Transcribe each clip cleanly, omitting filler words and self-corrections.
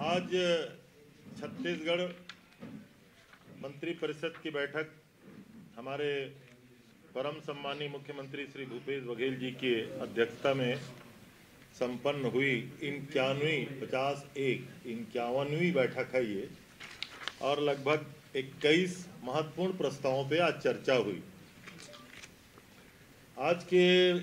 आज छत्तीसगढ़ मंत्रिपरिषद की बैठक हमारे परम सम्मानीय मुख्यमंत्री श्री भूपेश बघेल जी की अध्यक्षता में संपन्न हुई। 51वीं बैठक है ये, और लगभग 21 महत्वपूर्ण प्रस्तावों पे आज चर्चा हुई। आज के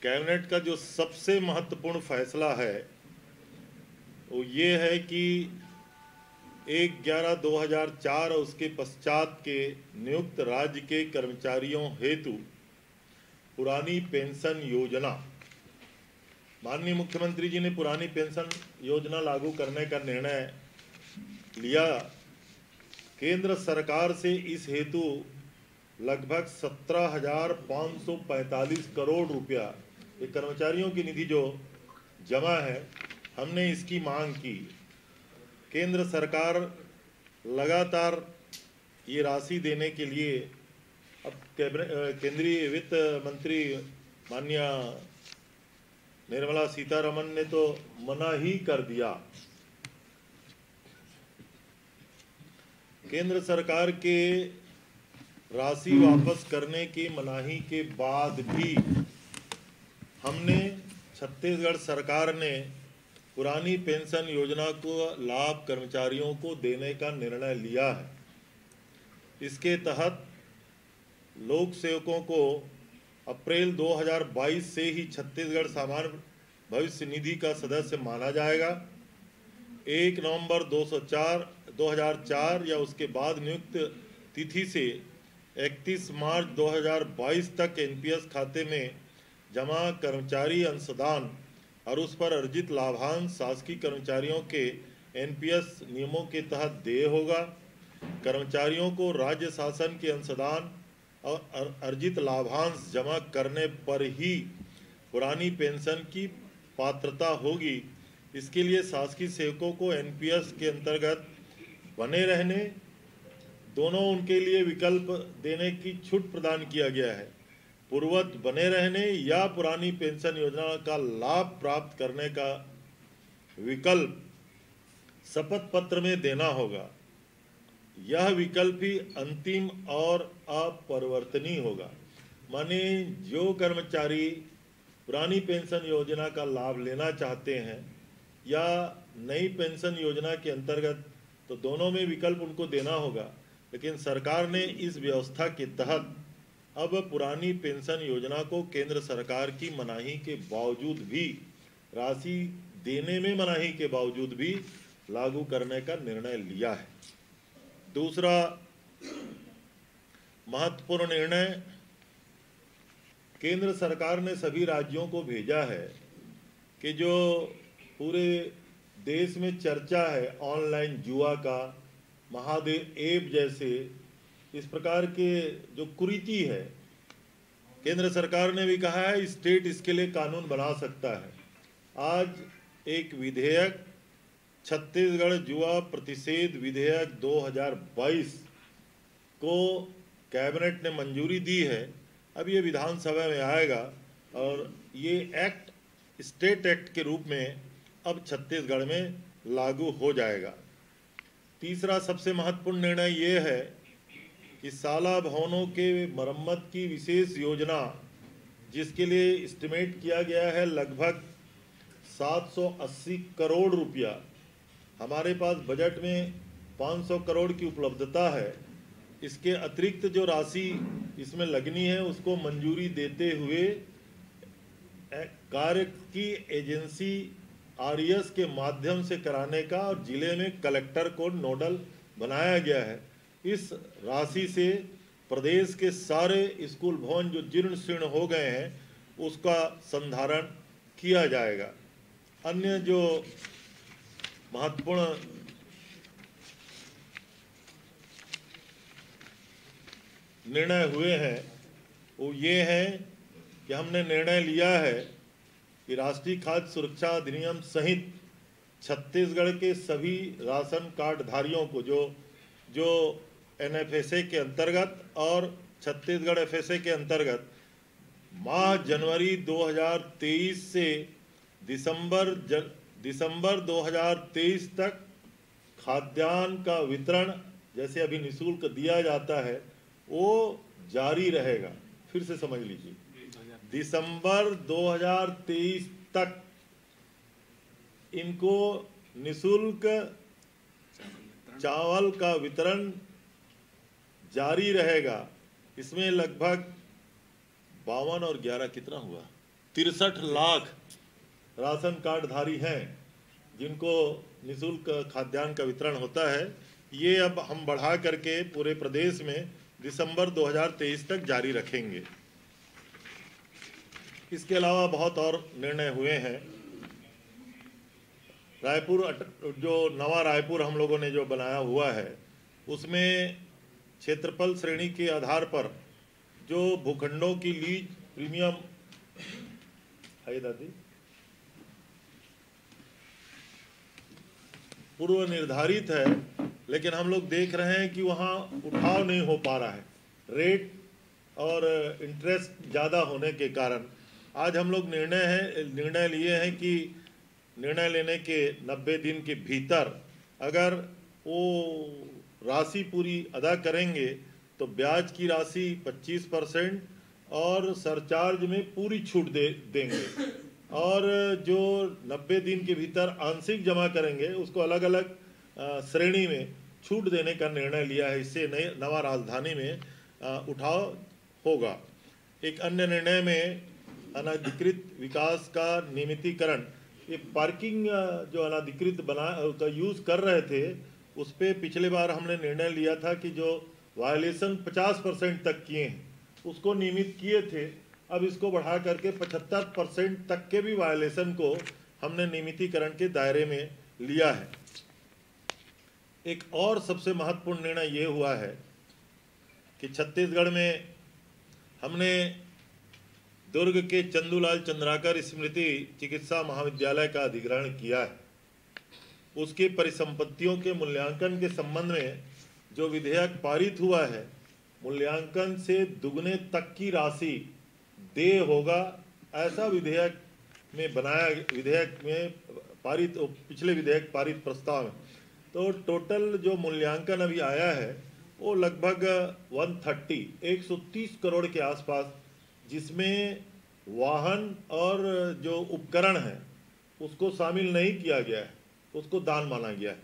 कैबिनेट का जो सबसे महत्वपूर्ण फैसला है वो ये है कि 1/11/2004 और उसके पश्चात के नियुक्त राज्य के कर्मचारियों हेतु पुरानी पेंशन योजना, माननीय मुख्यमंत्री जी ने पुरानी पेंशन योजना लागू करने का निर्णय लिया। केंद्र सरकार से इस हेतु लगभग 17,545 करोड़ रुपया ये कर्मचारियों की निधि जो जमा है, हमने इसकी मांग की। केंद्र सरकार लगातार ये राशि देने के लिए अब केंद्रीय वित्त मंत्री माननीय निर्मला सीतारमण ने तो मना ही कर दिया। केंद्र सरकार के राशि वापस करने की मनाही के बाद भी हमने छत्तीसगढ़ सरकार ने पुरानी पेंशन योजना को लाभ कर्मचारियों को देने का निर्णय लिया है। इसके तहत लोक सेवकों को अप्रैल 2022 से ही छत्तीसगढ़ सामान्य भविष्य निधि का सदस्य माना जाएगा। 1 नवंबर 2004 या उसके बाद नियुक्त तिथि से 31 मार्च 2022 तक एनपीएस खाते में जमा कर्मचारी अंशदान और उस पर अर्जित लाभांश शासकीय कर्मचारियों के एनपीएस नियमों के तहत देय होगा। कर्मचारियों को राज्य शासन के अंशदान और अर्जित लाभांश जमा करने पर ही पुरानी पेंशन की पात्रता होगी। इसके लिए शासकीय सेवकों को एनपीएस के अंतर्गत बने रहने, दोनों उनके लिए विकल्प देने की छूट प्रदान किया गया है। पूर्ववत बने रहने या पुरानी पेंशन योजना का लाभ प्राप्त करने का विकल्प शपथ पत्र में देना होगा। यह विकल्प ही अंतिम और अपरिवर्तनीय होगा। माने जो कर्मचारी पुरानी पेंशन योजना का लाभ लेना चाहते हैं या नई पेंशन योजना के अंतर्गत, तो दोनों में विकल्प उनको देना होगा। लेकिन सरकार ने इस व्यवस्था के तहत अब पुरानी पेंशन योजना को केंद्र सरकार की मनाही के बावजूद भी, राशि देने में मनाही के बावजूद भी लागू करने का निर्णय लिया है। दूसरा महत्वपूर्ण निर्णय, केंद्र सरकार ने सभी राज्यों को भेजा है कि जो पूरे देश में चर्चा है ऑनलाइन जुआ का, महादेव ऐप जैसे इस प्रकार के जो कुरीति है, केंद्र सरकार ने भी कहा है स्टेट इसके लिए कानून बना सकता है। आज एक विधेयक, छत्तीसगढ़ जुआ प्रतिषेध विधेयक 2022 को कैबिनेट ने मंजूरी दी है। अब ये विधानसभा में आएगा और ये एक्ट स्टेट एक्ट के रूप में अब छत्तीसगढ़ में लागू हो जाएगा। तीसरा सबसे महत्वपूर्ण निर्णय ये है कि शाला भवनों के मरम्मत की विशेष योजना, जिसके लिए एस्टिमेट किया गया है लगभग 780 करोड़ रुपया, हमारे पास बजट में 500 करोड़ की उपलब्धता है। इसके अतिरिक्त जो राशि इसमें लगनी है उसको मंजूरी देते हुए कार्य की एजेंसी आरईएस के माध्यम से कराने का और जिले में कलेक्टर को नोडल बनाया गया है। इस राशि से प्रदेश के सारे स्कूल भवन जो जीर्ण शीर्ण हो गए हैं उसका संधारण किया जाएगा। अन्य जो महत्वपूर्ण निर्णय हुए हैं वो ये हैं कि हमने निर्णय लिया है कि राष्ट्रीय खाद्य सुरक्षा अधिनियम सहित छत्तीसगढ़ के सभी राशन कार्ड धारियों को जो एनएफएसए के अंतर्गत और छत्तीसगढ़ एफएसए के अंतर्गत माह जनवरी 2023 से दिसंबर 2023 तक खाद्यान्न का वितरण जैसे अभी निःशुल्क दिया जाता है वो जारी रहेगा। फिर से समझ लीजिए, दिसंबर 2023 तक इनको निःशुल्क चावल का वितरण जारी रहेगा। इसमें लगभग 52 और 11 कितना हुआ, 63 लाख राशन कार्ड धारी हैं जिनको निःशुल्क खाद्यान्न का वितरण होता है। ये अब हम बढ़ा करके पूरे प्रदेश में दिसंबर 2023 तक जारी रखेंगे। इसके अलावा बहुत और निर्णय हुए हैं। रायपुर जो नवा रायपुर हम लोगों ने जो बनाया हुआ है उसमें क्षेत्रफल श्रेणी के आधार पर जो भूखंडों की लीज प्रीमियम है दादी पूर्व निर्धारित है, लेकिन हम लोग देख रहे हैं कि वहाँ उठाव नहीं हो पा रहा है रेट और इंटरेस्ट ज़्यादा होने के कारण। आज हम लोग निर्णय लिए हैं कि निर्णय लेने के 90 दिन के भीतर अगर वो राशि पूरी अदा करेंगे तो ब्याज की राशि 25% और सरचार्ज में पूरी छूट देंगे, और जो 90 दिन के भीतर आंशिक जमा करेंगे उसको अलग अलग श्रेणी में छूट देने का निर्णय लिया है। इससे नवा राजधानी में उठाव होगा। एक अन्य निर्णय में अनधिकृत विकास का नियमितीकरण, ये पार्किंग जो अनधिकृत का यूज़ कर रहे थे उस पर पिछले बार हमने निर्णय लिया था कि जो वायलेशन 50% तक किए हैं उसको नियमित किए थे। अब इसको बढ़ा करके 75% तक के भी वायलेशन को हमने नियमितीकरण के दायरे में लिया है। एक और सबसे महत्वपूर्ण निर्णय ये हुआ है कि छत्तीसगढ़ में हमने दुर्ग के चंदूलाल चंद्राकर स्मृति चिकित्सा महाविद्यालय का अधिग्रहण किया है। उसकी परिसंपत्तियों के मूल्यांकन के संबंध में जो विधेयक पारित हुआ है, मूल्यांकन से दुगने तक की राशि देय होगा, ऐसा विधेयक में पारित पिछले विधेयक पारित प्रस्ताव है। तो टोटल जो मूल्यांकन अभी आया है वो लगभग 130 करोड़ के आसपास, जिसमें वाहन और जो उपकरण है उसको शामिल नहीं किया गया है, उसको दान माना गया है।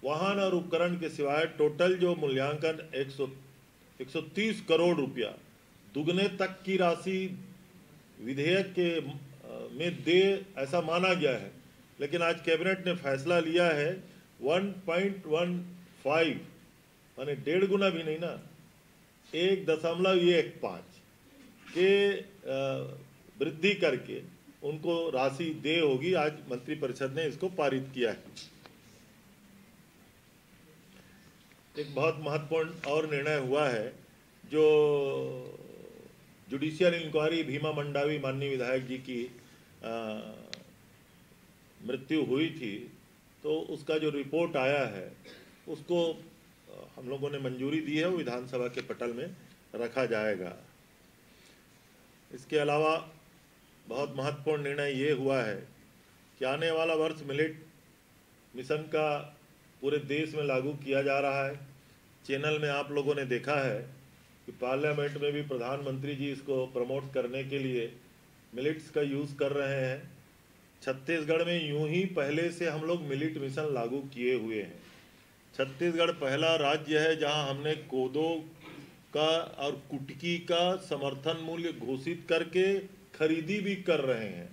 वाहन और उपकरण के सिवाय टोटल जो मूल्यांकन 130 करोड़ रुपया दुगने तक की राशि विधेयक के में दे ऐसा माना गया है। लेकिन आज कैबिनेट ने फैसला लिया है 1.15 माने 1.5 गुना भी नहीं ना, 1.15 के वृद्धि करके उनको राशि देय होगी। आज मंत्रिपरिषद ने इसको पारित किया है। एक बहुत महत्वपूर्ण और निर्णय हुआ है, जो जुडिशियल इंक्वायरी भीमा मंडावी माननीय विधायक जी की मृत्यु हुई थी, तो उसका जो रिपोर्ट आया है उसको हम लोगों ने मंजूरी दी है, वो विधानसभा के पटल में रखा जाएगा। इसके अलावा बहुत महत्वपूर्ण निर्णय ये हुआ है कि आने वाला वर्ष मिलेट मिशन का पूरे देश में लागू किया जा रहा है। चैनल में आप लोगों ने देखा है कि पार्लियामेंट में भी प्रधानमंत्री जी इसको प्रमोट करने के लिए मिलेट्स का यूज़ कर रहे हैं। छत्तीसगढ़ में यूं ही पहले से हम लोग मिलेट मिशन लागू किए हुए हैं। छत्तीसगढ़ पहला राज्य है जहां हमने कोदो का और कुटकी का समर्थन मूल्य घोषित करके खरीदी भी कर रहे हैं।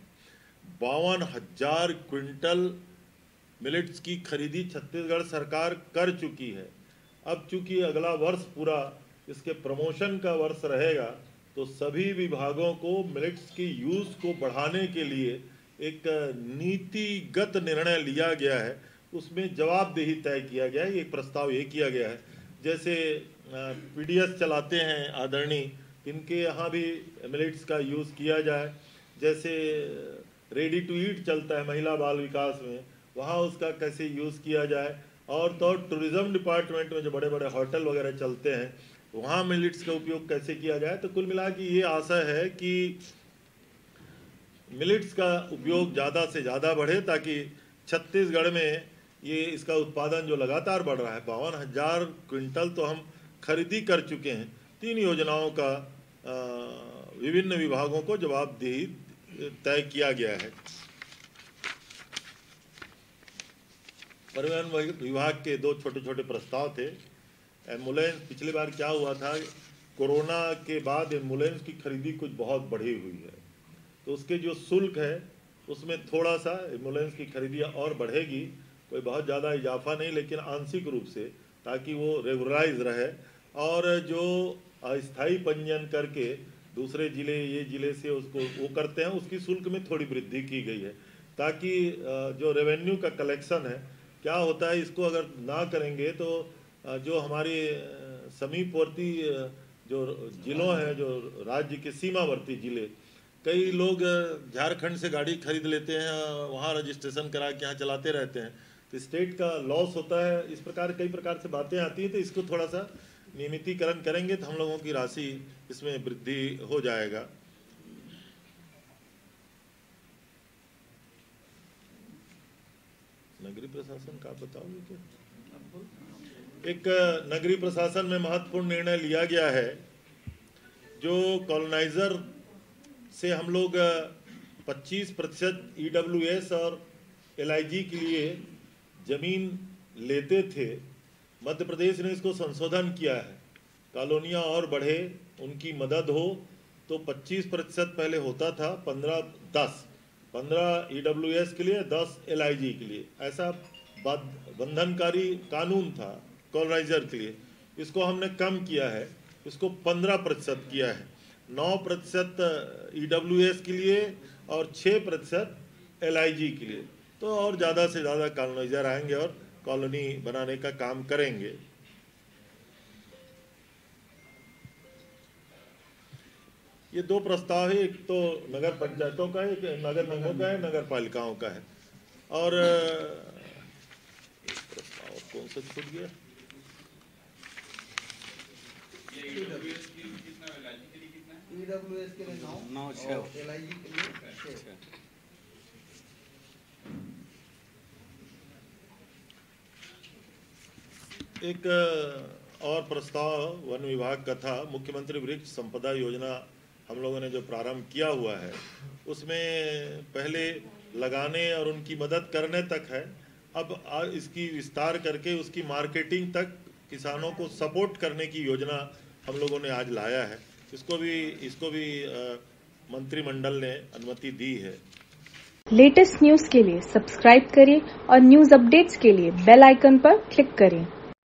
52,000 क्विंटल मिलेट्स की खरीदी छत्तीसगढ़ सरकार कर चुकी है। अब चूंकि अगला वर्ष पूरा इसके प्रमोशन का वर्ष रहेगा, तो सभी विभागों को मिलेट्स की यूज़ को बढ़ाने के लिए एक नीतिगत निर्णय लिया गया है। उसमें जवाबदेही तय किया गया है। एक प्रस्ताव ये किया गया है, जैसे पीडीएस चलाते हैं आदरणीय, इनके यहाँ भी मिलेट्स का यूज़ किया जाए। जैसे रेडी टू ईट चलता है महिला बाल विकास में, वहाँ उसका कैसे यूज़ किया जाए। और तो टूरिज़्म डिपार्टमेंट में जो बड़े बड़े होटल वगैरह चलते हैं, वहाँ मिलेट्स का उपयोग कैसे किया जाए। तो कुल मिला के ये आशा है कि मिलेट्स का उपयोग ज़्यादा से ज़्यादा बढ़े, ताकि छत्तीसगढ़ में ये इसका उत्पादन जो लगातार बढ़ रहा है, 52,000 क्विंटल तो हम खरीदी कर चुके हैं। 3 योजनाओं का विभिन्न विभागों को जवाबदेही तय किया गया है। परिवहन विभाग के 2 छोटे छोटे प्रस्ताव थे। एम्बुलेंस, पिछली बार क्या हुआ था, कोरोना के बाद एम्बुलेंस की खरीदी कुछ बहुत बढ़ी हुई है, तो उसके जो शुल्क है उसमें थोड़ा सा एम्बुलेंस की खरीदी और बढ़ेगी, कोई बहुत ज़्यादा इजाफा नहीं, लेकिन आंशिक रूप से, ताकि वो रेगुलराइज रहे। और जो अस्थायी पंजीयन करके दूसरे जिले, ये जिले से उसको वो करते हैं, उसकी शुल्क में थोड़ी वृद्धि की गई है, ताकि जो रेवेन्यू का कलेक्शन है, क्या होता है, इसको अगर ना करेंगे तो जो हमारे समीपवर्ती जो जिलों हैं, जो राज्य के सीमावर्ती जिले, कई लोग झारखंड से गाड़ी खरीद लेते हैं, वहाँ रजिस्ट्रेशन करा के यहाँ चलाते रहते हैं, तो स्टेट का लॉस होता है। इस प्रकार कई प्रकार से बातें आती हैं, तो इसको थोड़ा सा नियमितीकरण करेंगे तो हम लोगों की राशि इसमें वृद्धि हो जाएगा। नगरीय प्रशासन का बताओगे क्या? एक नगरीय प्रशासन में महत्वपूर्ण निर्णय लिया गया है। जो कॉलोनाइजर से हम लोग 25% EWS और LIG के लिए जमीन लेते थे, मध्य प्रदेश ने इसको संशोधन किया है। कॉलोनियाँ और बढ़े, उनकी मदद हो, तो 25% पहले होता था, 15 EWS के लिए, 10 LIG के लिए, ऐसा बंधनकारी कानून था कॉलोनाइजर के लिए। इसको हमने कम किया है, इसको 15% किया है। 9% EWS के लिए और 6% LIG के लिए, तो और ज़्यादा से ज़्यादा कॉलोनाइजर आएंगे और कॉलोनी बनाने का काम करेंगे। ये 2 प्रस्ताव है, एक तो नगर पंचायतों का है, एक नगर निगमों का है, नगर पालिकाओं का है। और एक प्रस्ताव कौन सा छूट गया? EWS के लिए 9 और LIG के लिए 6। एक और प्रस्ताव वन विभाग का था, मुख्यमंत्री वृक्ष संपदा योजना हम लोगों ने जो प्रारंभ किया हुआ है, उसमें पहले लगाने और उनकी मदद करने तक है। अब इसकी विस्तार करके उसकी मार्केटिंग तक किसानों को सपोर्ट करने की योजना हम लोगों ने आज लाया है। इसको भी मंत्रिमंडल ने अनुमति दी है। लेटेस्ट न्यूज के लिए सब्सक्राइब करें और न्यूज अपडेट्स के लिए बेल आइकन पर क्लिक करें।